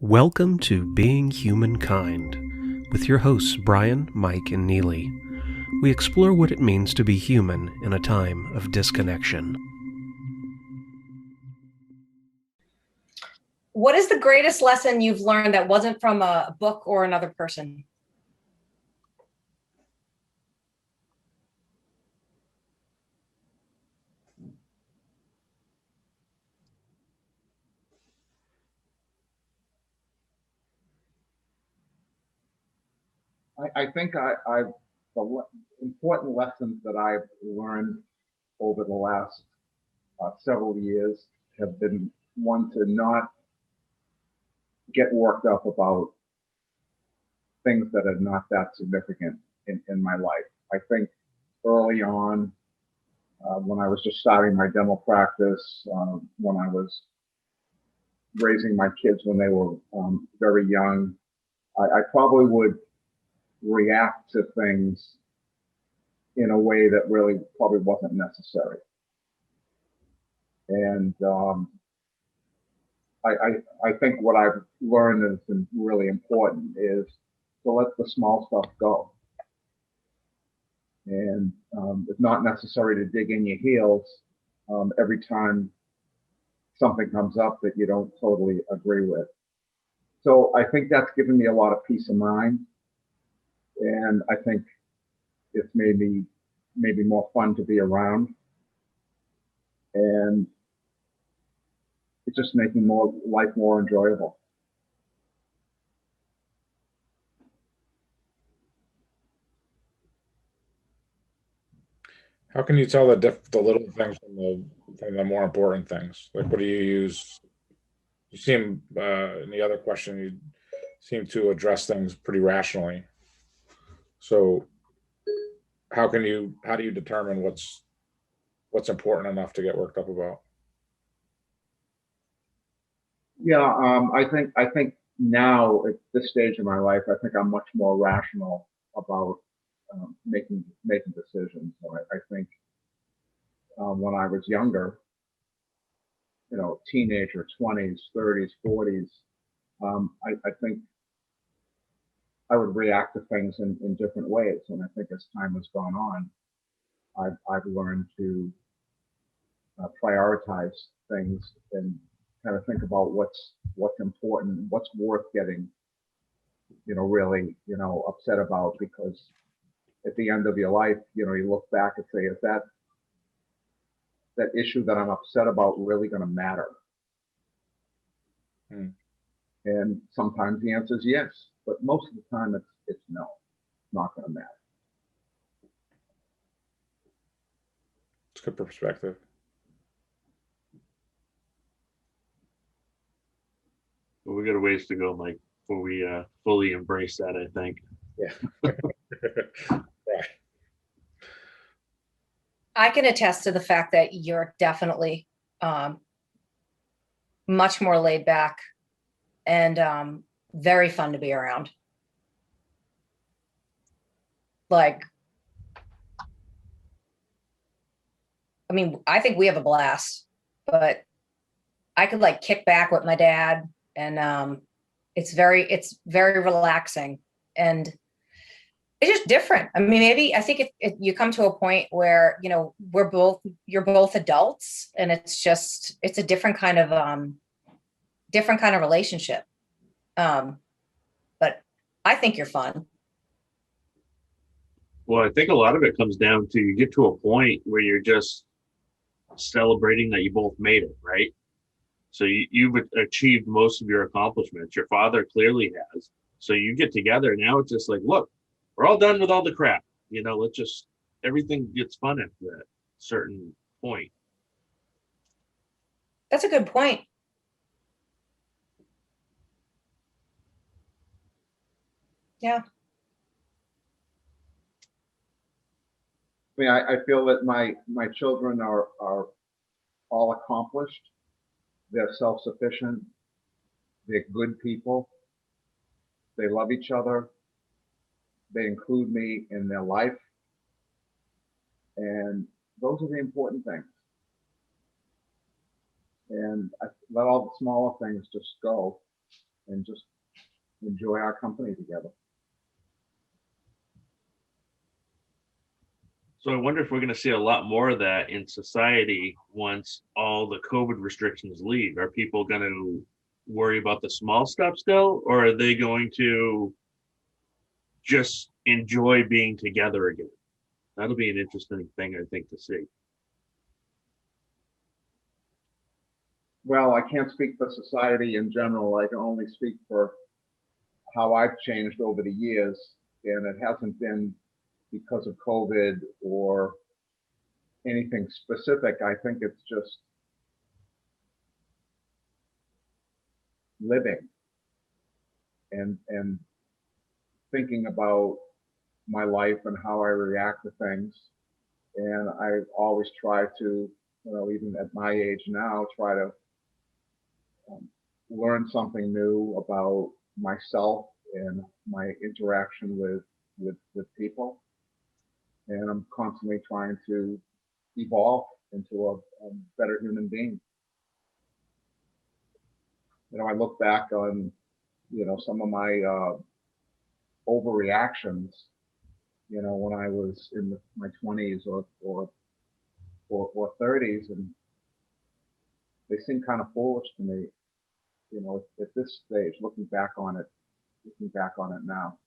Welcome to Being Humankind with your hosts Brian, Mike, and Neely. We explore what it means to be human in a time of disconnection. What is the greatest lesson you've learned that wasn't from a book or another person? I think the important lessons that I've learned over the last several years have been one to not get worked up about things that are not that significant in my life. I think early on, when I was just starting my dental practice, when I was raising my kids when they were very young, I probably would react to things in a way that really probably wasn't necessary. And I think what I've learned has been really important is to let the small stuff go. And it's not necessary to dig in your heels every time something comes up that you don't totally agree with. So I think that's given me a lot of peace of mind. And I think it's made me maybe more fun to be around. And it's just making life more enjoyable. How can you tell the little things from the more important things? Like, what do you use? You seem in the other question, you seem to address things pretty rationally. So, how do you determine what's important enough to get worked up about? Yeah, I think now at this stage of my life, I think I'm much more rational about making decisions. So I think when I was younger, teenager, 20s, 30s, 40s, I think I would react to things in different ways. And I think as time has gone on, I've learned to prioritize things and kind of think about what's important, what's worth getting, really, upset about, because at the end of your life, you look back and say, is that issue that I'm upset about really going to matter? And sometimes the answer is yes, but most of the time it's no, not going to matter. It's a good perspective. Well, we got a ways to go, Mike, before we fully embrace that, I think. Yeah. Right. I can attest to the fact that you're definitely much more laid back and very fun to be around. Like, I mean, I think we have a blast, but I could like kick back with my dad, and it's very relaxing, and it's just different. I mean, maybe I think if you come to a point where you're both adults, and it's a different kind of relationship. But I think you're fun. Well, I think a lot of it comes down to you get to a point where you're just celebrating that you both made it, right? So you've achieved most of your accomplishments. Your father clearly has. So you get together. Now it's just like, look, we're all done with all the crap. Everything gets fun after that certain point. That's a good point. Yeah. I mean, I feel that my children are all accomplished. They're self-sufficient. They're good people. They love each other. They include me in their life. And those are the important things. And I let all the smaller things just go and just enjoy our company together. So I wonder if we're going to see a lot more of that in society once all the COVID restrictions leave. Are people going to worry about the small stuff still, or are they going to just enjoy being together again? That'll be an interesting thing, I think, to see. Well, I can't speak for society in general. I can only speak for how I've changed over the years, and it hasn't been because of COVID or anything specific. I think it's just living and thinking about my life and how I react to things. And I always try to, even at my age now, try to learn something new about myself and my interaction with people. And I'm constantly trying to evolve into a better human being. I look back on, some of my overreactions, when I was in my 20s or 30s, and they seem kind of foolish to me, at this stage, looking back on it now.